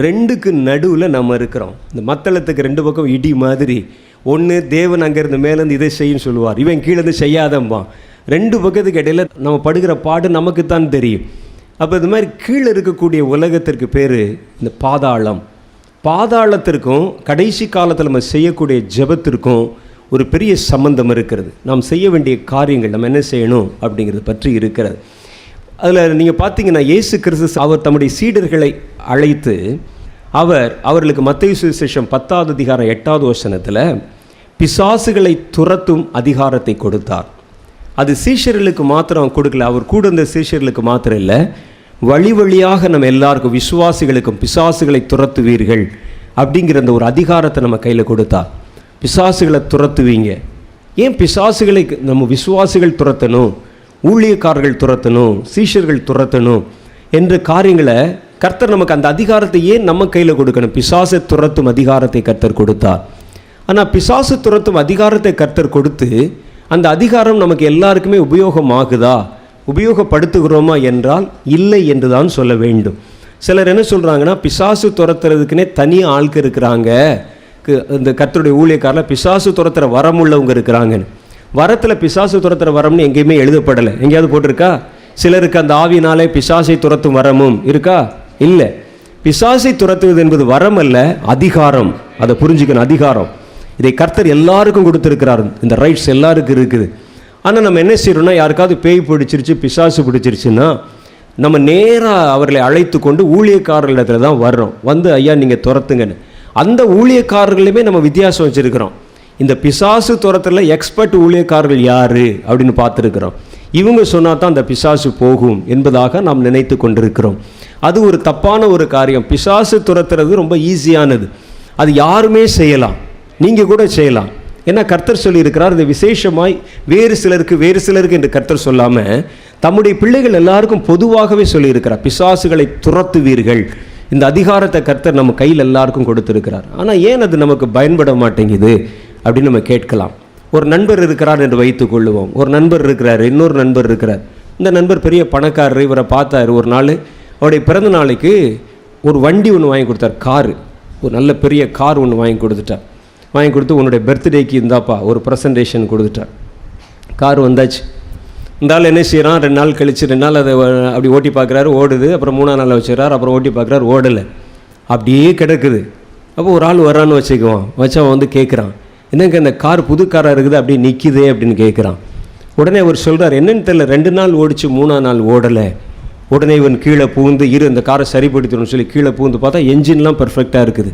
ரெண்டுக்கு நடுவில் நம்ம இருக்கிறோம். இந்த மத்தளத்துக்கு ரெண்டு பக்கம் இடி மாதிரி. ஒன்று தேவன் அங்கேருந்து மேலேருந்து இதை செய்யுன்னு சொல்லுவார், இவன் கீழேருந்து செய்யாதம்பான். ரெண்டு பக்கத்துக்கு இடையில் நம்ம படுகிற பாடு நமக்கு தான் தெரியும். அப்போ இது மாதிரி கீழே இருக்கக்கூடிய உலகத்திற்கு பேர் இந்த பாதாளம். பாதாளத்திற்கும் கடைசி காலத்தில் நம்ம செய்யக்கூடிய ஜெபத்திற்கும் ஒரு பெரிய சம்பந்தம் இருக்கிறது. நாம் செய்ய வேண்டிய காரியங்கள் நம்ம என்ன செய்யணும் அப்படிங்கிறது பற்றி இருக்கிறது. அதில் நீங்கள் பார்த்தீங்கன்னா இயேசு கிறிஸ்து அவர் தம்முடைய சீடர்களை அழைத்து அவர்களுக்கு மத்தேயு சுவிசேஷம் 10வது அதிகாரம் 8வது வசனத்தில் பிசாசுகளை துரத்தும் அதிகாரத்தை கொடுத்தார். அது சீஷர்களுக்கு மாத்திரம் கொடுக்கல, அவர் கூட இருந்த சீஷர்களுக்கு மாத்திரம் இல்லை, வழி வழியாக நம்ம எல்லாருக்கும் விசுவாசிகளுக்கும் பிசாசுகளை துரத்துவீர்கள் அப்படிங்கிற அந்த ஒரு அதிகாரத்தை நம்ம கையில் கொடுத்தார். பிசாசுகளை துரத்துவீங்க. ஏன் பிசாசுகளை நம்ம விசுவாசிகள் துரத்தணும், ஊழியக்காரர்கள் துரத்தணும், சீஷர்கள் துரத்தணும் என்ற காரியங்களை கர்த்தர் நமக்கு அந்த அதிகாரத்தை ஏன் நம்ம கையில் கொடுக்கணும்? பிசாசை துரத்தும் அதிகாரத்தை கர்த்தர் கொடுத்தார். ஆனால் பிசாசு துரத்தும் அதிகாரத்தை கர்த்தர் கொடுத்து அந்த அதிகாரம் நமக்கு எல்லாருக்குமே உபயோகமாகுதா, உபயோகப்படுத்துகிறோமா என்றால் இல்லை என்று தான் சொல்ல வேண்டும். சிலர் என்ன சொல்கிறாங்கன்னா, பிசாசு துரத்துறதுக்குன்னே தனியாக ஆட்கள் இருக்கிறாங்க, இந்த கர்த்தருடைய ஊழியக்காரில் பிசாசு துரத்துற வரமுள்ளவங்க இருக்கிறாங்கன்னு. வரத்தில் பிசாசு துரத்துற வரம்னு எங்கேயுமே எழுதப்படலை. எங்கேயாவது போட்டிருக்கா? சிலருக்கு அந்த ஆவினாலே பிசாசை துரத்தும் வரமும் இருக்கா? இல்லை. பிசாசை துரத்துவது என்பது வரம் அல்ல, அதிகாரம். அதை புரிஞ்சுக்கணும், அதிகாரம். இதை கர்த்தர் எல்லாருக்கும் கொடுத்துருக்கிறார். இந்த ரைட்ஸ் எல்லாருக்கும் இருக்குது. ஆனால் நம்ம என்ன செய்யறோம்னா, யாருக்காவது பேய் பிடிச்சிருச்சு, பிசாசு பிடிச்சிருச்சுன்னா நம்ம நேராக அவர்களை அழைத்து கொண்டு ஊழியக்காரர்களிடத்துல தான் வர்றோம். வந்து ஐயா நீங்கள் துரத்துங்கன்னு. அந்த ஊழியக்காரர்களுமே நம்ம வித்தியாசம் வச்சுருக்கிறோம். இந்த பிசாசு துரத்துல எக்ஸ்பர்ட் ஊழியக்காரர்கள் யார் அப்படின்னு பார்த்துருக்கிறோம். இவங்க சொன்னால் தான் அந்த பிசாசு போகும் என்பதாக நாம் நினைத்து கொண்டிருக்கிறோம். அது ஒரு தப்பான ஒரு காரியம். பிசாசு துரத்துறது ரொம்ப ஈஸியானது, அது யாருமே செய்யலாம், நீங்கள் கூட செய்யலாம். ஏன்னா கர்த்தர் சொல்லியிருக்கிறார், இந்த விசேஷமாய் வேறு சிலருக்கு என்று கர்த்தர் சொல்லாமல் தம்முடைய பிள்ளைகள் எல்லாருக்கும் பொதுவாகவே சொல்லியிருக்கிறார், பிசாசுகளை துரத்துவீர்கள். இந்த அதிகாரத்தை கர்த்தர் நம்ம கையில் எல்லாருக்கும் கொடுத்துருக்கிறார். ஆனால் ஏன் அது நமக்கு பயன்பட மாட்டேங்குது அப்படின்னு நம்ம கேட்கலாம். ஒரு நண்பர் இருக்கிறார் என்று வைத்துக் கொள்ளுவோம். ஒரு நண்பர் இருக்கிறார், இன்னொரு நண்பர் இருக்கிறார். இந்த நண்பர் பெரிய பணக்காரர். இவரை பார்த்தார். ஒரு நாள் அவருடைய பிறந்த நாளைக்கு ஒரு வண்டி ஒன்று வாங்கி கொடுத்தார், காரு. ஒரு நல்ல பெரிய கார் ஒன்று வாங்கி கொடுத்துட்டார். வாங்கி கொடுத்து உன்னுடைய பர்த்டேக்கு இந்தாப்பா ஒரு ப்ரெசன்டேஷன் கொடுத்துட்டார். கார் வந்தாச்சு. இந்த ஆள் என்ன செய்கிறான், 2 நாள் கழிச்சு 2 நாள் அதை அப்படி ஓட்டி பார்க்குறாரு, ஓடுது. அப்புறம் 3ஆம் நாள் வச்சுக்கிறார். அப்புறம் ஓட்டி பார்க்குறாரு, ஓடலை, அப்படியே கிடக்குது. அப்போ ஒரு ஆள் வரான்னு வச்சுக்குவான். அவன் வந்து கேட்குறான், என்னங்க இந்த கார் புது காராக இருக்குது, அப்படியே நிற்கிதே அப்படின்னு கேட்குறான். உடனே அவர் சொல்கிறார், என்னன்னு தெரியல, 2 நாள் ஓடிச்சு, 3ஆம் நாள் ஓடலை. உடனே இவன் கீழே பூந்து இந்த காரை சரிப்படுத்தணும்னு சொல்லி கீழே பூந்து பார்த்தா என்ஜின்லாம் பர்ஃபெக்டாக இருக்குது.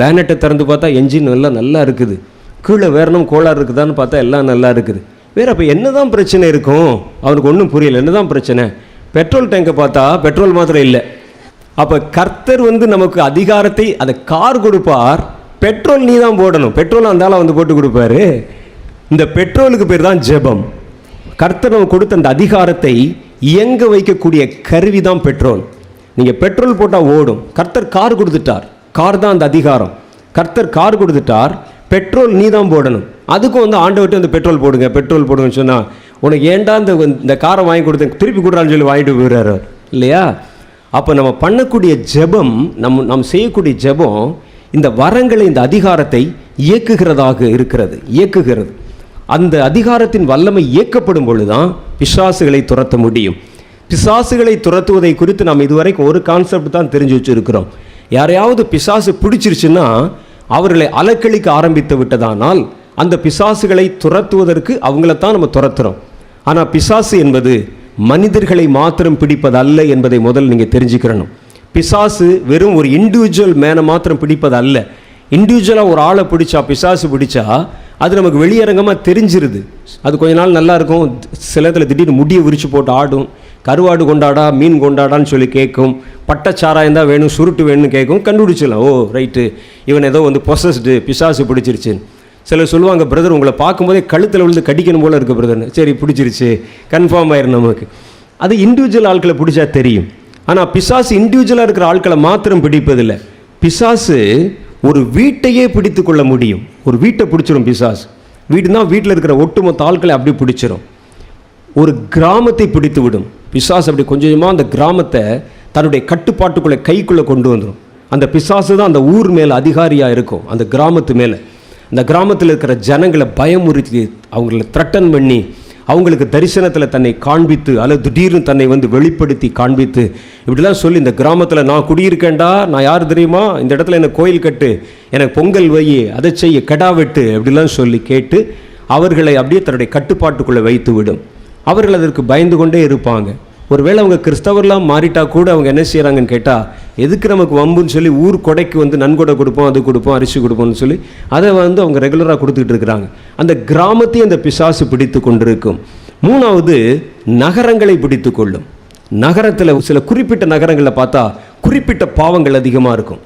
பேனட்டை திறந்து பார்த்தா என்ஜின் எல்லாம் நல்லா இருக்குது. கீழே வேறனும் கோளாறு இருக்குதான்னு பார்த்தா எல்லாம் நல்லா இருக்குது. வேறு அப்போ என்ன தான் பிரச்சனை இருக்கும்? அவனுக்கு ஒன்றும் புரியல. என்ன தான் பிரச்சனை? பெட்ரோல் டேங்கை பார்த்தா பெட்ரோல் மாத்திரம் இல்லை. அப்போ கர்த்தர் வந்து நமக்கு அதிகாரத்தை, அதை கார் கொடுப்பார், பெட்ரோல் நீ தான் போடணும். பெட்ரோல் அந்த ஆளை வந்து போட்டு கொடுப்பாரு. இந்த பெட்ரோலுக்கு பேர் தான் ஜெபம். கர்த்தர் நமக்கு கொடுத்த அந்த அதிகாரத்தை இயங்க வைக்கக்கூடிய கருவி தான் பெட்ரோல். நீங்கள் பெட்ரோல் போட்டால் ஓடும். கர்த்தர் கார் கொடுத்துட்டார், கார் தான் அந்த அதிகாரம். கர்த்தர் கார் கொடுத்துட்டார், பெட்ரோல் நீ தான் போடணும். அதுக்கும் வந்து ஆண்டவர்கிட்ட வந்து பெட்ரோல் போடுங்கன்னு சொன்னால், உனக்கு ஏன்டா இந்த காரை வாங்கி கொடுத்தேன், திருப்பி கொடுறான்னு சொல்லி வாங்கிட்டு போயிடுறாரு இல்லையா? அப்போ நம்ம பண்ணக்கூடிய ஜெபம், நம்ம செய்யக்கூடிய ஜெபம் இந்த வரங்களை, இந்த அதிகாரத்தை இயக்குகிறது. அந்த அதிகாரத்தின் வல்லமை இயக்கப்படும் பொழுதுதான் பிசாசுகளை துரத்த முடியும். பிசாசுகளை துரத்துவதை குறித்து நாம் இதுவரைக்கும் ஒரு கான்செப்ட் தான் தெரிஞ்சு வச்சுருக்கிறோம். யாரையாவது பிசாசு பிடிச்சிருச்சுன்னா அவர்களை அலக்களிக்க ஆரம்பித்து விட்டதானால் அந்த பிசாசுகளை துரத்துவதற்கு அவங்களத்தான் நம்ம துரத்துறோம். ஆனால் பிசாசு என்பது மனிதர்களை மாத்திரம் பிடிப்பது அல்ல என்பதை முதல் நீங்கள் தெரிஞ்சுக்கிறணும். பிசாசு வெறும் ஒரு இண்டிவிஜுவல் மேனை மாத்திரம் பிடிப்பது அல்ல. இண்டிவிஜுவலாக ஒரு ஆளை பிடிச்சா, பிசாசு பிடிச்சா அது நமக்கு வெளியரங்கமாக தெரிஞ்சிருது. அது கொஞ்ச நாள் நல்லா இருக்கும், சில இடத்துல திடீர்னு முடியை விரிச்சு போட்டு ஆடும், கருவாடு கொண்டாடா, மீன் கொண்டாடான்னு சொல்லி கேட்கும், பட்டச்சாராயம் தான் வேணும், சுருட்டு வேணும்னு கேட்கும். கண்டுபிடிச்சிடலாம், ஓ ரைட்டு, இவன் ஏதோ வந்து பொசஸ்டு, பிசாசு பிடிச்சிருச்சுன்னு. சிலர் சொல்லுவாங்க, பிரதர் உங்களை பார்க்கும்போதே கழுத்தில் விழுந்து கடிக்கணும் போல இருக்குது பிரதர்னு. சரி பிடிச்சிருச்சு, கன்ஃபார்ம் ஆயிரும் நமக்கு. அது இண்டிவிஜுவல் ஆட்களை பிடிச்சா தெரியும். ஆனால் பிசாசு இண்டிவிஜுவலாக இருக்கிற ஆட்களை மாத்திரம் பிடிப்பதில்லை. பிசாசு ஒரு வீட்டையே பிடித்து கொள்ள முடியும். ஒரு வீட்டை பிடிச்சிடும் பிசாசு. வீடுனா வீட்டில் இருக்கிற ஒட்டுமொத்த ஆட்களை அப்படி பிடிச்சிடும். ஒரு கிராமத்தை பிடித்து விடும் பிசாசு. அப்படி கொஞ்சமாக அந்த கிராமத்தை தன்னுடைய கட்டுப்பாட்டுக்குள்ளே கைக்குள்ளே கொண்டு வந்துடும். அந்த பிசாசு தான் அந்த ஊர் மேலே அதிகாரியாக இருக்கும், அந்த கிராமத்து மேலே. அந்த கிராமத்தில் இருக்கிற ஜனங்களை பயமுறுத்தி அவங்கள த்ரெட்டன் பண்ணி அவங்களுக்கு தரிசனத்தில் தன்னை காண்பித்து அல்லது திடீர்னு தன்னை வெளிப்படுத்தி காண்பித்து இப்படிலாம் சொல்லி, இந்த கிராமத்தில் நான் குடியிருக்கேன்டா, நான் யார் தெரியுமா, இந்த இடத்துல எனக்கு கோயில் கட்டு, எனக்கு பொங்கல் வை, அதை செய்ய, கெடா வெட்டு அப்படிலாம் சொல்லி கேட்டு அவர்களை அப்படியே தன்னுடைய கட்டுப்பாட்டுக்குள்ளே வைத்து விடும். அவர்கள் அதற்கு பயந்து கொண்டே இருப்பாங்க. ஒருவேளை அவங்க கிறிஸ்தவர்லாம் மாறிட்டா கூட அவங்க என்ன செய்கிறாங்கன்னு கேட்டால், எதுக்கு நமக்கு வம்புன்னு சொல்லி ஊர் கொடைக்கு நன்கொடை கொடுப்போம், அது கொடுப்போம், அரிசி கொடுப்போம்னு சொல்லி அதை அவங்க ரெகுலராக கொடுத்துக்கிட்டு இருக்கிறாங்க. அந்த கிராமத்தையும் அந்த பிசாசு பிடித்து கொண்டிருக்கும். மூணாவது, நகரங்களை பிடித்து கொள்ளும். நகரத்தில் சில குறிப்பிட்ட நகரங்களில் பார்த்தா குறிப்பிட்ட பாவங்கள் அதிகமாக இருக்கும்.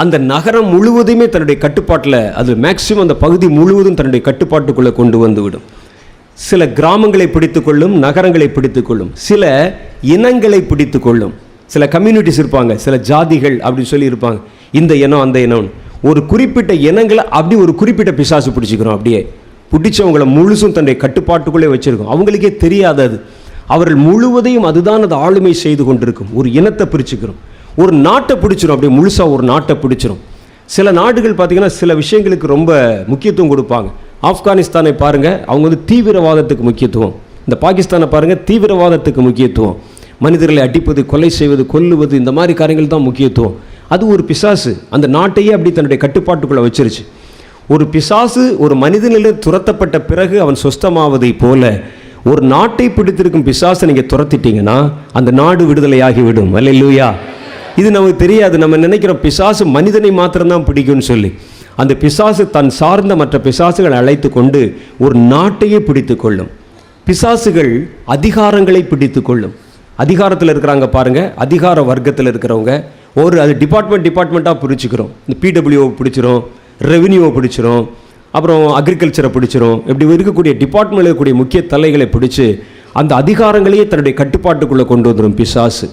அந்த நகரம் முழுவதுமே தன்னுடைய கட்டுப்பாட்டில், அது மேக்சிமம் அந்த பகுதி முழுவதும் தன்னுடைய கட்டுப்பாட்டுக்குள்ளே கொண்டு வந்துவிடும். சில கிராமங்களை பிடித்து கொள்ளும், நகரங்களை பிடித்து கொள்ளும், சில இனங்களை பிடித்து கொள்ளும். சில கம்யூனிட்டிஸ் இருப்பாங்க, சில ஜாதிகள் அப்படின்னு சொல்லி இருப்பாங்க, இந்த இனம் அந்த இனம். ஒரு குறிப்பிட்ட இனங்களை அப்படி ஒரு குறிப்பிட்ட பிசாசு பிடிச்சிக்கிறோம். அப்படியே பிடிச்சவங்களை முழுசும் தன்னுடைய கட்டுப்பாட்டுக்குள்ளே வச்சிருக்கோம். அவங்களுக்கே தெரியாதது, அவர்கள் முழுவதையும் அதுதான் அது ஆளுமை செய்து கொண்டிருக்கும். ஒரு இனத்தை பிரிச்சுக்கிறோம், ஒரு நாட்டை பிடிச்சிரும், அப்படியே முழுசாக ஒரு நாட்டை பிடிச்சிரும். சில நாடுகள் பார்த்திங்கன்னா சில விஷயங்களுக்கு ரொம்ப முக்கியத்துவம் கொடுப்பாங்க. ஆப்கானிஸ்தானை பாருங்கள், அவங்க தீவிரவாதத்துக்கு முக்கியத்துவம். இந்த பாகிஸ்தானை பாருங்கள், தீவிரவாதத்துக்கு முக்கியத்துவம். மனிதர்களை அடிப்பது, கொலை செய்வது, கொல்லுவது, இந்த மாதிரி காரியங்கள் தான் முக்கியத்துவம். அது ஒரு பிசாசு அந்த நாட்டையே அப்படி தன்னுடைய கட்டுப்பாட்டுக்குள்ளே வச்சிருச்சு. ஒரு பிசாசு ஒரு மனிதனில் துரத்தப்பட்ட பிறகு அவன் சொஸ்தமாவதை போல ஒரு நாட்டை பிடித்திருக்கும் பிசாசை நீங்கள் துரத்திட்டீங்கன்னா அந்த நாடு விடுதலையாகிவிடும். அல்லேலூயா. இது நமக்கு தெரியாது. நம்ம நினைக்கிறோம் பிசாசு மனிதனை மாத்திரம்தான் பிடிக்கும்னு சொல்லி. அந்த பிசாசு தன் சார்ந்த மற்ற பிசாசுகளை அழைத்து கொண்டு ஒரு நாட்டையே பிடித்து கொள்ளும். பிசாசுகள் அதிகாரங்களை பிடித்து கொள்ளும். அதிகாரத்தில் இருக்கிறாங்க பாருங்கள், அதிகார வர்க்கத்தில் இருக்கிறவங்க அது டிபார்ட்மெண்ட்டாக பிடிச்சிக்கிறோம். இந்த பிடபிள்யூவை பிடிச்சிரும், ரெவென்யூவை பிடிச்சிரும், அப்புறம் அக்ரிகல்ச்சரை பிடிச்சிரும். இப்படி இருக்கக்கூடிய டிபார்ட்மெண்ட்டில் இருக்கக்கூடிய முக்கிய தலைகளை பிடிச்சி அந்த அதிகாரங்களையே தன்னுடைய கட்டுப்பாட்டுக்குள்ளே கொண்டு வந்துடும் பிசாசு.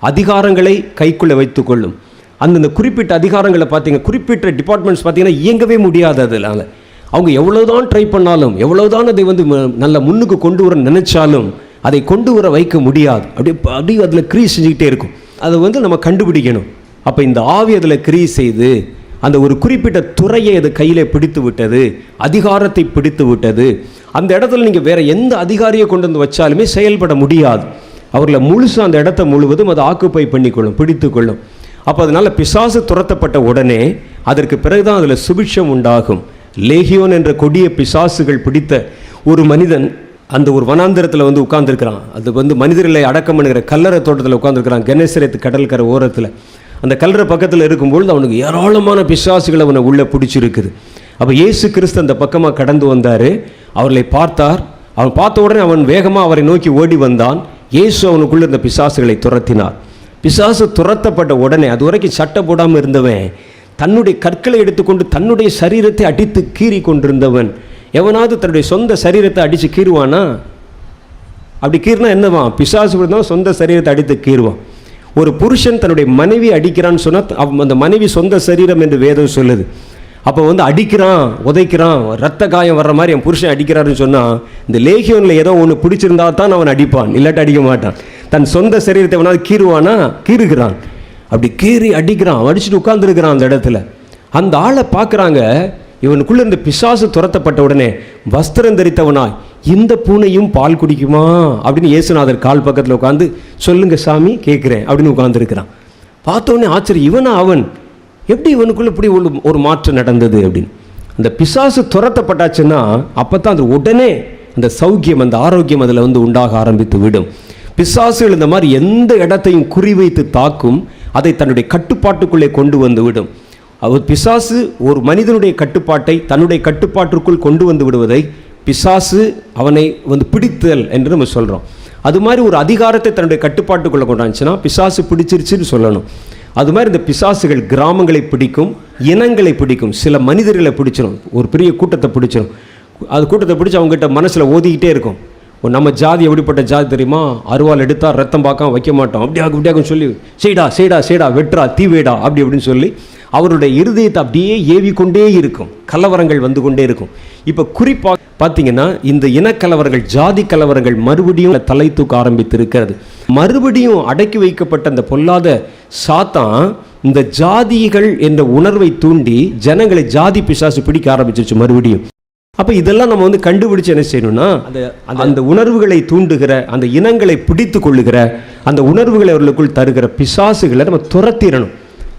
அதிகாரங்களை கைக்குள்ளே வைத்து கொள்ளும். அந்தந்த குறிப்பிட்ட அதிகாரங்களை குறிப்பிட்ட டிபார்ட்மெண்ட்ஸ் பார்த்தீங்கன்னா இயங்கவே முடியாது. அதனால் அவங்க எவ்வளோதான் ட்ரை பண்ணாலும், எவ்வளோதான் அதை நல்ல முன்னுக்கு கொண்டு வர நினைச்சாலும் அதை கொண்டு வர வைக்க முடியாது. அப்படியே அதில் கிரீஸ் செஞ்சுக்கிட்டே இருக்கும். அதை நம்ம கண்டுபிடிக்கணும். அப்போ இந்த ஆவி அதில் கிரீஸ் செய்து அந்த ஒரு குறிப்பிட்ட துறையை அது கையில் பிடித்து விட்டது, அதிகாரத்தை பிடித்து விட்டது. அந்த இடத்துல நீங்கள் வேறு எந்த அதிகாரியை கொண்டு வந்து வச்சாலுமே செயல்பட முடியாது. அவர்களை முழுசாக அந்த இடத்த முழுவதும் அதை ஆக்குப்பை பண்ணிக்கொள்ளும், பிடித்து கொள்ளும். அப்போ அதனால் பிசாசு துரத்தப்பட்ட உடனே அதற்கு பிறகுதான் அதில் சுபிட்சம் உண்டாகும். லேகியோன் என்ற கொடிய பிசாசுகள் பிடித்த ஒரு மனிதன் அந்த ஒரு வனாந்திரத்தில் உட்கார்ந்துருக்கிறான். அது மனிதர்களை அடக்கம் பண்ணுகிற கல்லறை தோட்டத்தில் உட்கார்ந்துருக்கிறான், கெனசரேத் கடற்கரை ஓரத்தில். அந்த கல்லறை பக்கத்தில் இருக்கும்பொழுது அவனுக்கு ஏராளமான பிசாசுகள் அவனை உள்ளே பிடிச்சிருக்குது. அப்போ இயேசு கிறிஸ்து அந்த பக்கமாக கடந்து வந்தார், அவர்களை பார்த்தார். அவன் பார்த்த உடனே அவன் வேகமாக அவரை நோக்கி ஓடி வந்தான். இயேசு அவனுக்குள்ளே இருந்த பிசாசுகளை துரத்தினார். பிசாசு துரத்தப்பட்ட உடனே அது வரைக்கும் சட்டை போடாமல் இருந்தவன் தன்னுடைய கற்களை எடுத்துக்கொண்டு தன்னுடைய சரீரத்தை அடித்து கீறி கொண்டிருந்தவன். எவனாவது தன்னுடைய சொந்த சரீரத்தை அடித்து கீறுவானா? அப்படி கீறினா என்னவான்? பிசாசு தான் சொந்த சரீரத்தை அடித்து கீறுவான். ஒரு புருஷன் தன்னுடைய மனைவி அடிக்கிறான்னு சொன்னால் அந்த மனைவி சொந்த சரீரம் என்று வேதம் சொல்லுது. அப்போ அடிக்கிறான், உதைக்கிறான், ரத்த காயம் வர்ற மாதிரி என் புருஷன் அடிக்கிறாருன்னு சொன்னால் இந்த லேகியோனில் ஏதோ ஒன்று பிடிச்சிருந்தா தான் அவன் அடிப்பான், இல்லாட்டி அடிக்க மாட்டான். தன் சொந்த சரீரத்தை அவனால் கீறுவானா? கீறுகிறான். அப்படி கீறி அடிக்கிறான், அடிச்சுட்டு உட்கார்ந்துருக்கிறான் அந்த இடத்துல. அந்த ஆளை பார்க்குறாங்க. இவனுக்குள்ளே இந்த பிசாசு துரத்தப்பட்ட உடனே வஸ்திரம் தரித்தவனாய் இந்த பூனையும் பால் குடிக்குமா அப்படின்னு இயேசுநாதர் கால் பக்கத்தில் உட்காந்து சொல்லுங்க சாமி கேட்குறேன் அப்படின்னு உட்காந்துருக்கிறான். பார்த்தோன்னே ஆச்சரியம், இவனா அவன்? எப்படி இவனுக்குள்ளே இப்படி ஒரு மாற்றம் நடந்தது அப்படின்னு. அந்த பிசாசு துரத்தப்பட்டாச்சுன்னா அப்போ தான் அது உடனே அந்த சௌக்கியம், அந்த ஆரோக்கியம் அதில் உண்டாக ஆரம்பித்து விடும். பிசாசுகள் இந்த மாதிரி எந்த இடத்தையும் குறிவைத்து தாக்கும், அதை தன்னுடைய கட்டுப்பாட்டுக்குள்ளே கொண்டு வந்து விடும். அவர் பிசாசு ஒரு மனிதனுடைய கட்டுப்பாட்டை தன்னுடைய கட்டுப்பாட்டிற்குள் கொண்டு வந்து விடுவதை பிசாசு அவனை பிடித்தல் என்று நம்ம சொல்கிறோம். அது மாதிரி ஒரு அதிகாரத்தை தன்னுடைய கட்டுப்பாட்டுக்குள்ளே கொண்டாந்துச்சுன்னா பிசாசு பிடிச்சிருச்சுன்னு சொல்லணும். அது மாதிரி இந்த பிசாசுகள் கிராமங்களை பிடிக்கும், இனங்களை பிடிக்கும், சில மனிதர்களை பிடிச்சிடும், ஒரு பெரிய கூட்டத்தை பிடிச்சிடும். அது கூட்டத்தை பிடிச்சி அவங்ககிட்ட மனசில் ஓதிக்கிட்டே இருக்கும். நம்ம ஜாதி எப்படிப்பட்ட ஜாதி தெரியுமா? அருவாள் எடுத்தால் ரத்தம் பார்க்காம வைக்க மாட்டோம், அப்படியாகும் சொல்லி செய்டா செய்டா செய்டா வெட்ரா தீவேடா அப்படின்னு சொல்லி அவருடைய இருதயத்தை அப்படியே ஏவிக்கொண்டே இருக்கும். கலவரங்கள் வந்து கொண்டே இருக்கும். இப்போ குறிப்பாக பார்த்தீங்கன்னா இந்த இனக்கலவரங்கள், ஜாதி கலவரங்கள் மறுபடியும் தலை தூக்க ஆரம்பித்து இருக்கிறது. மறுபடியும் அடக்கி வைக்கப்பட்ட அந்த பொல்லாத சாத்தான் இந்த ஜாதிகள் என்ற உணர்வை தூண்டி ஜனங்களை ஜாதி பிசாசு பிடிக்க ஆரம்பிச்சிருச்சு மறுபடியும். அப்போ இதெல்லாம் நம்ம வந்து கண்டுபிடிச்சு என்ன செய்யணும்னா, அந்த உணர்வுகளை தூண்டுகிற, அந்த இனங்களை பிடித்து கொள்ளுகிற, அந்த உணர்வுகளை அவர்களுக்குள் தருகிற பிசாசுகளை நம்ம துரத்திடணும்.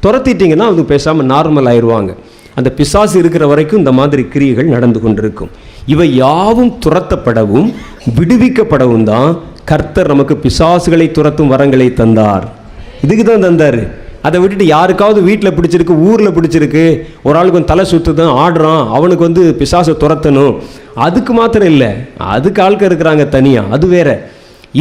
துரத்திட்டிங்கன்னா அது பேசாமல் நார்மல் ஆயிடுவாங்க. அந்த பிசாசு இருக்கிற வரைக்கும் இந்த மாதிரி கிரியைகள் நடந்து கொண்டிருக்கும். இவை யாவும் துரத்தப்படவும் விடுவிக்கப்படவும் தான் கர்த்தர் நமக்கு பிசாசுகளை துரத்தும் வரங்களை தந்தார். இதுக்கு தான் தந்தார். அதை விட்டுட்டு யாருக்காவது வீட்டில் பிடிச்சிருக்கு, ஊரில் பிடிச்சிருக்கு, ஒரு ஆளுக்கு வந்து தலை சுற்று தான் ஆடுறான், அவனுக்கு வந்து பிசாசை துரத்தணும், அதுக்கு மாத்திரம் இல்லை, அதுக்கு ஆட்கள் இருக்கிறாங்க தனியாக, அது வேற.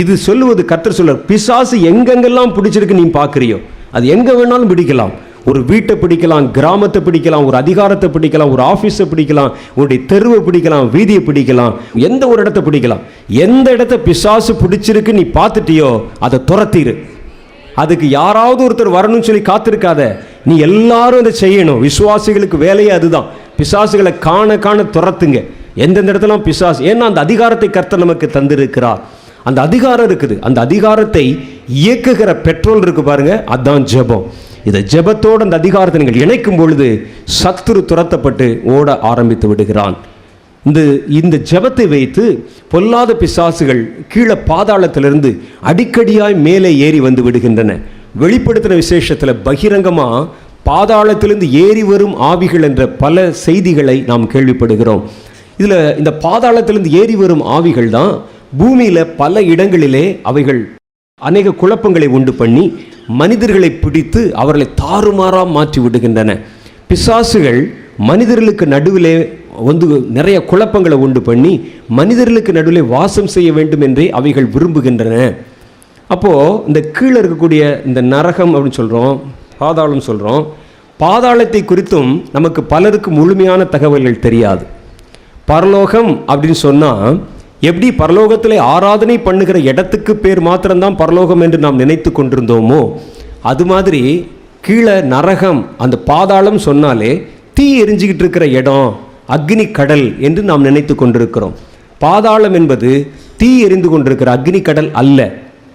இது சொல்லுவது கர்த்தர் சொல்ல, பிசாசு எங்கெங்கெல்லாம் பிடிச்சிருக்கு நீ பார்க்குறியோ அது எங்கே வேணாலும் பிடிக்கலாம். ஒரு வீட்டை பிடிக்கலாம், கிராமத்தை பிடிக்கலாம், ஒரு அதிகாரத்தை பிடிக்கலாம், ஒரு ஆஃபீஸை பிடிக்கலாம், உன்னுடைய தெருவை பிடிக்கலாம், வீதியை பிடிக்கலாம், எந்த ஒரு இடத்தை பிடிக்கலாம். எந்த இடத்த பிசாசு பிடிச்சிருக்கு நீ பார்த்துட்டியோ அதை துரத்திரு. அதுக்கு யாராவது ஒருத்தர் வரணும்னு சொல்லி காத்திருக்காத, நீ எல்லாரும் அதை செய்யணும். விசுவாசிகளுக்கு வேலையே அதுதான். பிசாசுகளை காண காண துரத்துங்க. எந்தெந்த இடத்துல பிசாசு, ஏன்னா அந்த அதிகாரத்தை கர்த்தர் நமக்கு தந்திருக்கிறார். அந்த அதிகாரம் இருக்குது. அந்த அதிகாரத்தை இயக்குகிற பெட்ரோல் இருக்கு பாருங்க, அதுதான் ஜெபம். இதை ஜெபத்தோடு அந்த அதிகாரத்தை நீங்கள் இணைக்கும் பொழுது சத்துரு துரத்தப்பட்டு ஓட ஆரம்பித்து விடுகிறான். இந்த ஜெபத்தை வைத்து பொல்லாத பிசாசுகள் கீழே பாதாளத்திலிருந்து அடிக்கடியாய் மேலே ஏறி வந்து விடுகின்றன. வெளிப்படுத்தின விசேஷத்தில் பகிரங்கமாக பாதாளத்திலிருந்து ஏறி வரும் ஆவிகள் என்ற பல செய்திகளை நாம் கேள்விப்படுகிறோம். இதில் இந்த பாதாளத்திலிருந்து ஏறி வரும் ஆவிகள் தான் பூமியில் பல இடங்களிலே அவைகள் அநேக குழப்பங்களை உண்டு பண்ணி மனிதர்களை பிடித்து அவர்களை தாறுமாறாக மாற்றி விடுகின்றன. பிசாசுகள் மனிதர்களுக்கு நடுவிலே வந்து நிறைய குழப்பங்களை உண்டு பண்ணி மனிதர்களுக்கு நடுவில் வாசம் செய்ய வேண்டும் என்றே அவைகள் விரும்புகின்றன. அப்போது இந்த கீழே இருக்கக்கூடிய இந்த நரகம் அப்படின்னு சொல்கிறோம், பாதாளம் சொல்கிறோம். பாதாளத்தை குறித்தும் நமக்கு பலருக்கு முழுமையான தகவல்கள் தெரியாது. பரலோகம் அப்படின்னு சொன்னால் எப்படி பரலோகத்தில் ஆராதனை பண்ணுகிற இடத்துக்கு பேர் மாத்திரம்தான் பரலோகம் என்று நாம் நினைத்து கொண்டிருந்தோமோ, அது மாதிரி கீழே நரகம், அந்த பாதாளம் சொன்னாலே தீ எரிஞ்சிக்கிட்டு இருக்கிற இடம், அக்னி கடல் என்று நாம் நினைத்து கொண்டிருக்கிறோம். பாதாளம் என்பது தீ எரிந்து கொண்டிருக்கிற அக்னி கடல் அல்ல.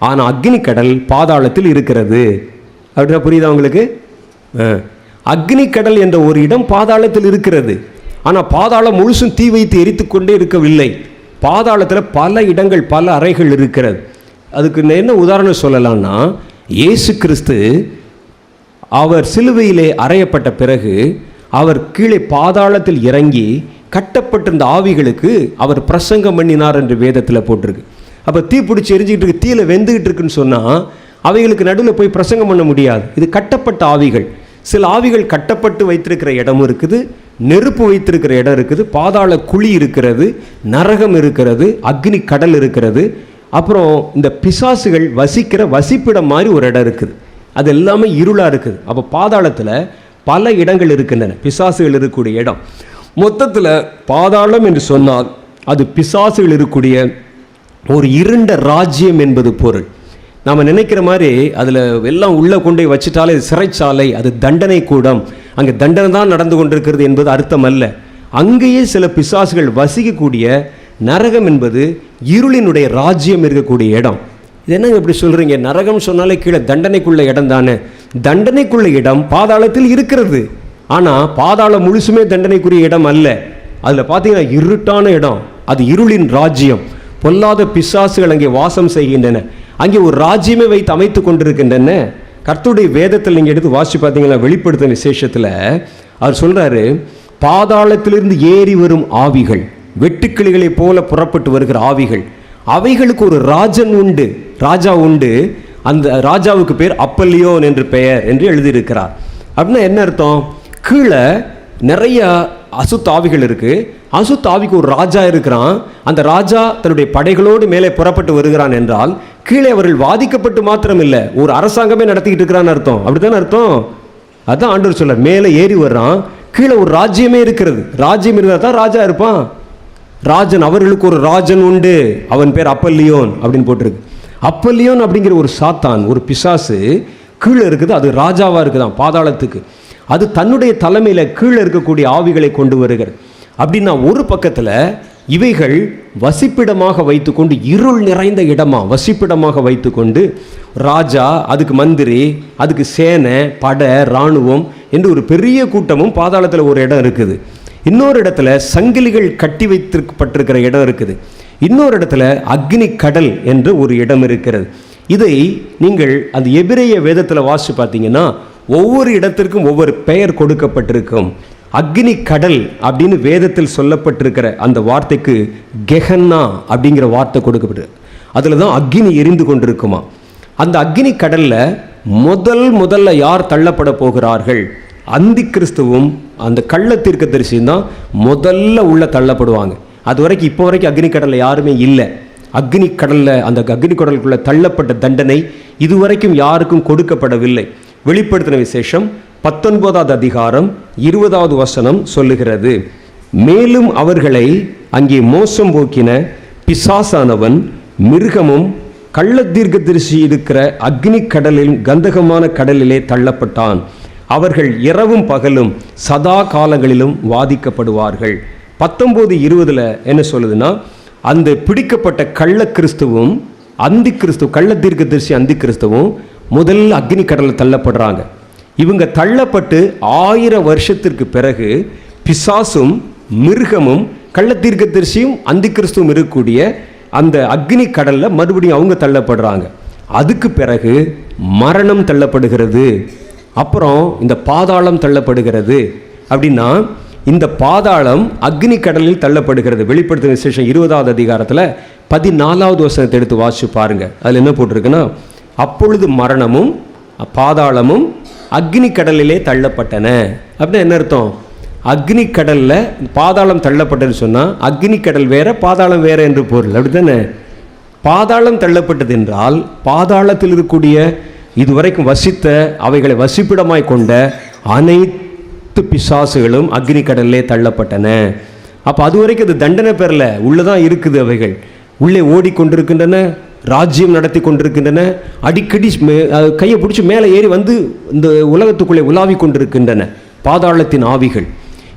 ஆனால் அக்னி கடல் பாதாளத்தில் இருக்கிறது. அப்படின்னா புரியுதா உங்களுக்கு? அக்னி கடல் என்ற ஒரு இடம் பாதாளத்தில் இருக்கிறது. ஆனால் பாதாளம் முழுசும் தீ வைத்து எரித்து கொண்டே இருக்கவில்லை. பாதாளத்தில் பல இடங்கள், பல அறைகள் இருக்கிறது. அதுக்கு என்ன உதாரணம் சொல்லலாம்னா, இயேசு கிறிஸ்து அவர் சிலுவையிலே அறையப்பட்ட பிறகு அவர் கீழே பாதாளத்தில் இறங்கி கட்டப்பட்டிருந்த ஆவிகளுக்கு அவர் பிரசங்கம் பண்ணினார் என்று வேதத்தில் போட்டிருக்கு. அப்போ தீ பிடிச்சி எரிஞ்சிக்கிட்டு இருக்கு, தீயில வெந்துக்கிட்டு இருக்குன்னு சொன்னால் அவைகளுக்கு நடுவில் போய் பிரசங்கம் பண்ண முடியாது. இது கட்டப்பட்ட ஆவிகள். சில ஆவிகள் கட்டப்பட்டு வைத்திருக்கிற இடமும் இருக்குது, நெருப்பு வைத்திருக்கிற இடம் இருக்குது, பாதாள குழி இருக்கிறது, நரகம் இருக்கிறது, அக்னி கடல் இருக்கிறது. அப்புறம் இந்த பிசாசுகள் வசிக்கிற வசிப்பிடம் மாதிரி ஒரு இடம் இருக்குது. அது எல்லாமே இருளாக இருக்குது. அப்போ பாதாளத்தில் பல இடங்கள் இருக்கின்றன, பிசாசுகள் இருக்கக்கூடிய இடம். மொத்தத்தில் பாதாளம் என்று சொன்னால் அது பிசாசுகள் இருக்கக்கூடிய ஒரு இருண்ட ராஜ்யம் என்பது பொருள். நாம் நினைக்கிற மாதிரி அதில் எல்லாம் உள்ளே கொண்டு போய் வச்சுட்டாலே சிறைச்சாலை, அது தண்டனை கூடம், அங்கே தண்டனை தான் நடந்து கொண்டிருக்கிறது என்பது அர்த்தம் அல்ல. அங்கேயே சில பிசாசுகள் வசிக்கக்கூடிய நரகம் என்பது இருளினுடைய ராஜ்யம் இருக்கக்கூடிய இடம். இது என்னங்க இப்படி சொல்கிறீங்க? நரகம் சொன்னாலே கீழே தண்டனைக்குள்ள இடம் தானே. தண்டனைக்குள்ள இடம் பாதாளத்தில் இருக்கிறது. ஆனால் பாதாளம் முழுசுமே தண்டனைக்குரிய இடம் அல்ல. அதில் பார்த்தீங்கன்னா இருட்டான இடம், அது இருளின் ராஜ்யம். பொல்லாத பிசாசுகள் அங்கே வாசம் செய்கின்றன. அங்கே ஒரு ராஜ்யமே வைத்து அமைத்து கொண்டிருக்கின்றன. கர்த்தருடைய வேதத்தில் நீங்கள் எடுத்து வாசி பார்த்தீங்கன்னா வெளிப்படுத்தின விசேஷத்தில் அவர் சொல்கிறாரு, பாதாளத்திலிருந்து ஏறி வரும் ஆவிகள், வெட்டுக்கிளிகளை போல புறப்பட்டு வருகிற ஆவிகள், அவைகளுக்கு ஒரு ராஜன் உண்டு, ராஜா உண்டு. அந்த ராஜாவுக்கு பேர் அப்பல்லியோன் என்று பெயர் என்று எழுதியிருக்கிறார். அப்படின்னா என்ன அர்த்தம்? கீழே நிறைய அசுத்த ஆவிகள் இருக்கு. அசுத்த ஆவிக்கு ஒரு ராஜா இருக்கிறான். அந்த ராஜா தன்னுடைய படைகளோடு மேலே புறப்பட்டு வருகிறான் என்றால் கீழே அவர்கள் வாதிக்கப்பட்டு மாத்திரம் இல்லை, ஒரு அரசாங்கமே நடத்திக்கிட்டு இருக்கிறான்னு அர்த்தம். அப்படித்தானே அர்த்தம்? அதான் ஆண்டவர் சொல்ல, மேலே ஏறி வர்றான், கீழே ஒரு ராஜ்யமே இருக்கிறது. ராஜ்யம் இருந்தால் தான் ராஜா இருப்பான். ராஜன், அவர்களுக்கு ஒரு ராஜன் உண்டு, அவன் பேர் அப்பல்லியோன் அப்படின்னு போட்டிருக்கு. அப்பல்லியோன் அப்படிங்கிற ஒரு சாத்தான், ஒரு பிசாசு கீழே இருக்குது. அது ராஜாவாக இருக்குதான் பாதாளத்துக்கு. அது தன்னுடைய தலைமையில் கீழே இருக்கக்கூடிய ஆவிகளை கொண்டு வருகிறது. அப்படின்னா ஒரு பக்கத்தில் இவைகள் வசிப்பிடமாக வைத்துக்கொண்டு, இருள் நிறைந்த இடமா வசிப்பிடமாக வைத்துக்கொண்டு, ராஜா, அதுக்கு மந்திரி, அதுக்கு சேனை, படை, இராணுவம் என்று ஒரு பெரிய கூட்டமும் பாதாளத்தில் ஒரு இடம் இருக்குது. இன்னொரு இடத்துல சங்கிலிகள் கட்டி வைத்திருக்கப்பட்டிருக்கிற இடம் இருக்குது. இன்னொரு இடத்துல அக்னி கடல் என்று ஒரு இடம் இருக்கிறது. இதை நீங்கள் அந்த எபிரேய வேதத்தில் வாசித்து பார்த்தீங்கன்னா ஒவ்வொரு இடத்திற்கும் ஒவ்வொரு பெயர் கொடுக்கப்பட்டிருக்கும். அக்னி கடல் அப்படின்னு வேதத்தில் சொல்லப்பட்டிருக்கிற அந்த வார்த்தைக்கு கெஹன்னா அப்படிங்கிற வார்த்தை கொடுக்கப்பட்டிருக்கு. அதில் தான் அக்னி எரிந்து கொண்டிருக்குமா. அந்த அக்னி கடலில் முதல்ல யார் தள்ளப்பட போகிறார்கள்? அந்தி கிறிஸ்துவும் அந்த கள்ள தீர்க்கதரிசியும் தான் முதல்ல உள்ள தள்ளப்படுவாங்க. அது வரைக்கும் இப்போ வரைக்கும் அக்னி கடலில் யாருமே இல்லை. அக்னி கடலில், அந்த அக்னி கடலுக்குள்ள தள்ளப்பட்ட தண்டனை இதுவரைக்கும் யாருக்கும் கொடுக்கப்படவில்லை. வெளிப்படுத்தின விசேஷம் 19வது அதிகாரம் 20வது வசனம் சொல்லுகிறது, மேலும் அவர்களை அங்கே மோசம் போக்கின பிசாசானவன் மிருகமும் கள்ள தீர்க்கதரிசி இருக்கிற அக்னி கடலில் கந்தகமான கடலிலே தள்ளப்பட்டான். அவர்கள் இரவும் பகலும் சதா காலங்களிலும் வாதிக்கப்படுவார்கள். 19:20 என்ன சொல்லுதுன்னா, அந்த பிடிக்கப்பட்ட கள்ள கிறிஸ்துவும் அந்தி கிறிஸ்து, கள்ள தீர்க்கதரிசி அந்தி கிறிஸ்துவும் முதல்ல அக்னி கடலில் தள்ளப்படுறாங்க. இவங்க தள்ளப்பட்டு 1000 வருஷத்திற்கு பிறகு பிசாசும் மிருகமும் கள்ள தீர்க்கதரிசியும் அந்தி கிறிஸ்துவும் இருக்கக்கூடிய அந்த அக்னி கடலில் மறுபடியும் அவங்க தள்ளப்படுறாங்க. அதுக்கு பிறகு மரணம் தள்ளப்படுகிறது. அப்புறம் இந்த பாதாளம் தள்ளப்படுகிறது. அப்படின்னா இந்த பாதாளம் அக்னி கடலில் தள்ளப்படுகிறது. வெளிப்படுத்தின விசேஷம் 20வது அதிகாரத்தில் 14வது வசனத்தை எடுத்து வாசிச்சு பாருங்க. அதில் என்ன போட்டிருக்குன்னா, அப்பொழுது மரணமும் பாதாளமும் அக்னி கடலிலே தள்ளப்பட்டன. அப்படின்னா என்ன அர்த்தம்? அக்னி கடலில் பாதாளம் தள்ளப்பட்டதுன்னு சொன்னால் அக்னி கடல் வேற, பாதாளம் வேற என்று பொருள். அப்படி தானே? பாதாளம் தள்ளப்பட்டது என்றால் பாதாளத்தில் இருக்கக்கூடிய இதுவரைக்கும் வசித்த, அவைகளை வசிப்பிடமாய் கொண்ட அனைத்து பிசாசுகளும் அக்னி கடலிலே தள்ளப்பட்டன. அப்போ அது வரைக்கும் அது தண்டனை பெறல, உள்ளதான் இருக்குது. அவைகள் உள்ளே ஓடிக்கொண்டிருக்கின்றன, ராஜ்யம் நடத்தி கொண்டிருக்கின்றன, அடிக்கடி கையை பிடிச்சி மேலே ஏறி வந்து இந்த உலகத்துக்குள்ளே உலாவி கொண்டிருக்கின்றன பாதாளத்தின் ஆவிகள்.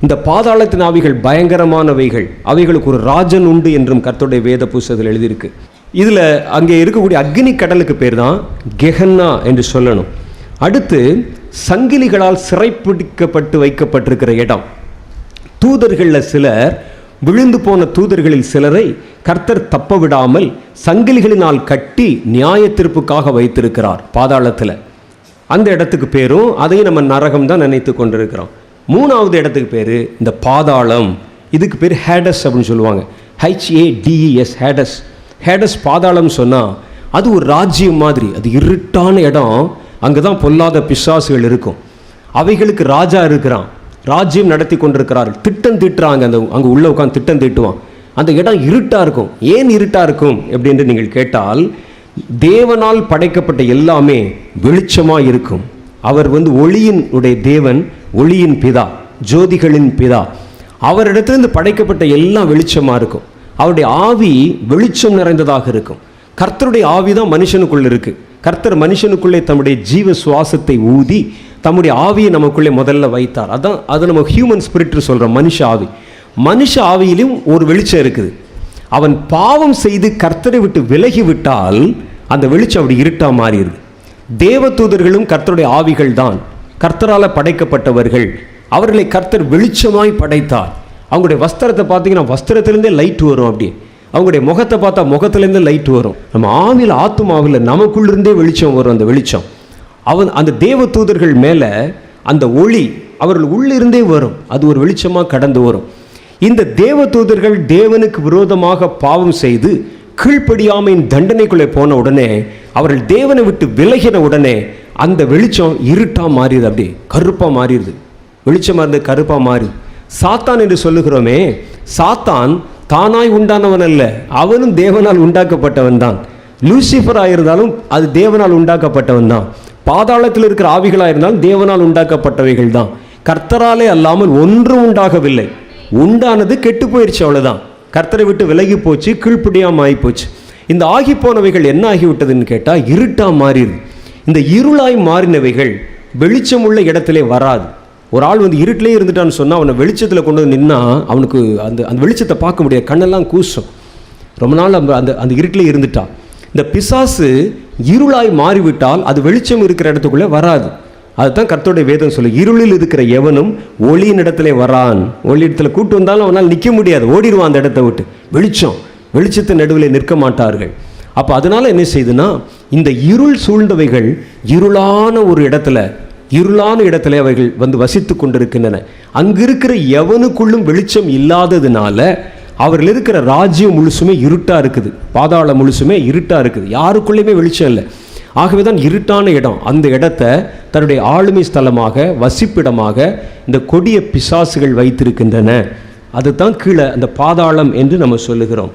இந்த பாதாளத்தின் ஆவிகள் பயங்கரமானவைகள். அவைகளுக்கு ஒரு ராஜன் உண்டு என்றும் கர்த்தருடைய வேத புஸ்தகத்தில் எழுதியிருக்கு. இதில் அங்கே இருக்கக்கூடிய அக்னி கடலுக்கு பேர் தான் கெஹன்னா என்று சொல்லணும். அடுத்து சங்கிலிகளால் சிறைப்பிடிக்கப்பட்டு வைக்கப்பட்டிருக்கிற இடம். தூதர்களில் சிலர், விழுந்து போன தூதர்களில் சிலரை கர்த்தர் தப்ப விடாமல் சங்கிலிகளினால் கட்டி நியாய தீர்ப்புக்காக வைத்திருக்கிறார் பாதாளத்தில். அந்த இடத்துக்கு பேரும் அதையும் நம்ம நரகம் தான் நினைத்து கொண்டிருக்கிறோம். 3வது இடத்துக்கு பேர் இந்த பாதாளம். இதுக்கு பேர் ஹேடஸ் அப்படின்னு சொல்லுவாங்க. HADES, Hades. ஹேடஸ் பாதாளம் சொன்னால் அது ஒரு ராஜ்யம் மாதிரி. அது இருட்டான இடம். அங்கே தான் பொல்லாத பிசாசுகள் இருக்கும். அவைகளுக்கு ராஜா இருக்கிறான், ராஜ்யம் நடத்தி கொண்டிருக்கிறார்கள், திட்டம் தீட்டுறாங்க. அங்கே உள்ள உட்காந்து திட்டம் தீட்டுவான். அந்த இடம் இருட்டாக இருக்கும். ஏன் இருட்டாக இருக்கும் அப்படின்னு நீங்கள் கேட்டால், தேவனால் படைக்கப்பட்ட எல்லாமே வெளிச்சமாக இருக்கும். அவர் ஒளியின் உடைய தேவன், ஒளியின் பிதா, ஜோதிகளின் பிதா. அவரிடத்திலிருந்து படைக்கப்பட்ட எல்லாம் வெளிச்சமாக இருக்கும். அவருடைய ஆவி வெளிச்சம் நிறைந்ததாக இருக்கும். கர்த்தருடைய ஆவி தான் மனுஷனுக்குள்ளே இருக்குது. கர்த்தர் மனுஷனுக்குள்ளே தம்முடைய ஜீவ சுவாசத்தை ஊதி தம்முடைய ஆவியை நமக்குள்ளே முதல்ல வைத்தார். அதான் அது நம்ம ஹியூமன் ஸ்பிரிட் சொல்கிறோம். மனுஷ ஆவி. மனுஷ ஆவியிலும் ஒரு வெளிச்சம் இருக்குது. அவன் பாவம் செய்து கர்த்தரை விட்டு விலகி விட்டால் அந்த வெளிச்சம் அப்படி இருட்டா மாறிடுது. தேவ தூதர்களும் கர்த்தருடைய ஆவிகள் தான். கர்த்தரால் படைக்கப்பட்டவர்கள். அவர்களை கர்த்தர் வெளிச்சமாய் படைத்தார். அவங்களுடைய வஸ்திரத்தை பார்த்தீங்கன்னா வஸ்திரத்திலேருந்தே லைட் வரும். அப்படி அவங்களுடைய முகத்தை பார்த்தா முகத்திலேருந்தே லைட் வரும். நம்ம ஆவியில், ஆத்துமாவில் நமக்குள்ளிருந்தே வெளிச்சம் வரும். அந்த வெளிச்சம் அந்த தேவ தூதர்கள் மேலே அந்த ஒளி அவர்கள் உள்ளிருந்தே வரும். அது ஒரு வெளிச்சமாக கடந்து வரும். இந்த தேவ தூதர்கள் தேவனுக்கு விரோதமாக பாவம் செய்து கீழ்ப்படியாமையின் தண்டனைக்குள்ளே போன உடனே, அவர்கள் தேவனை விட்டு விலகின உடனே அந்த வெளிச்சம் இருட்டாக மாறிடுது. அப்படி கருப்பாக மாறிடுது. வெளிச்சமாக இருந்து கருப்பாக மாறிடுது. சாத்தான் என்று சொல்லுகிறோமே, சாத்தான் தானாய் உண்டானவன் அல்ல, அவனும் தேவனால் உண்டாக்கப்பட்டவன் தான். லூசிஃபராக இருந்தாலும் அது தேவனால் உண்டாக்கப்பட்டவன் தான். பாதாளத்தில் இருக்கிற ஆவிகளாக இருந்தாலும் தேவனால் உண்டாக்கப்பட்டவைகள் தான். கர்த்தராலே அல்லாமல் ஒன்றும் உண்டாகவில்லை. உண்டானது கெட்டு போயிடுச்சு, அவ்வளோதான். கர்த்தரை விட்டு விலகி போச்சு, கீழ்ப்படியாமல் ஆகி போச்சு. இந்த ஆகி போனவைகள் என்ன ஆகிவிட்டதுன்னு கேட்டால் இருட்டாக மாறிடுது. இந்த இருளாய் மாறினவைகள் வெளிச்சமுள்ள இடத்திலே வராது. ஒரு ஆள் வந்து இருட்டிலே இருந்துட்டான்னு சொன்னால் அவனை வெளிச்சத்தில் கொண்டு வந்து நின்னா அவனுக்கு அந்த வெளிச்சத்தை பார்க்க முடியாது, கண்ணெல்லாம் கூசும். ரொம்ப நாள் அந்த இருட்டிலே இருந்துட்டான். இந்த பிசாசு இருளாய் மாறிவிட்டால் அது வெளிச்சம் இருக்கிற இடத்துக்குள்ளே வராது. அதுதான் கர்த்தருடைய வேதம் சொல்லு, இருளில் இருக்கிற எவனும் ஒளியின் இடத்துல வரான். ஒளி இடத்துல கூட்டு வந்தாலும் அவனால் நிற்க முடியாது, ஓடிடுவான் அந்த இடத்த விட்டு. வெளிச்சத்தின் நடுவில் நிற்க மாட்டார்கள். அப்போ அதனால் என்ன செய்யுதுன்னா, இந்த இருள் சூழ்ந்தவைகள் இருளான இடத்துல அவைகள் வந்து வசித்து கொண்டிருக்கின்றன. அங்கு இருக்கிற எவனுக்குள்ளும் வெளிச்சம் இல்லாததுனால அவர்கள் இருக்கிற ராஜ்யம் முழுசுமே இருட்டாக இருக்குது, பாதாளம் முழுசுமே இருட்டாக இருக்குது, யாருக்குள்ளேயுமே வெளிச்சம் இல்லை. ஆகவே தான் இருட்டான இடம், அந்த இடத்தை தன்னுடைய ஆளுமை ஸ்தலமாக, வசிப்பிடமாக இந்த கொடிய பிசாசுகள் வைத்திருக்கின்றன. அதுதான் கீழே அந்த பாதாளம் என்று நம்ம சொல்லுகிறோம்.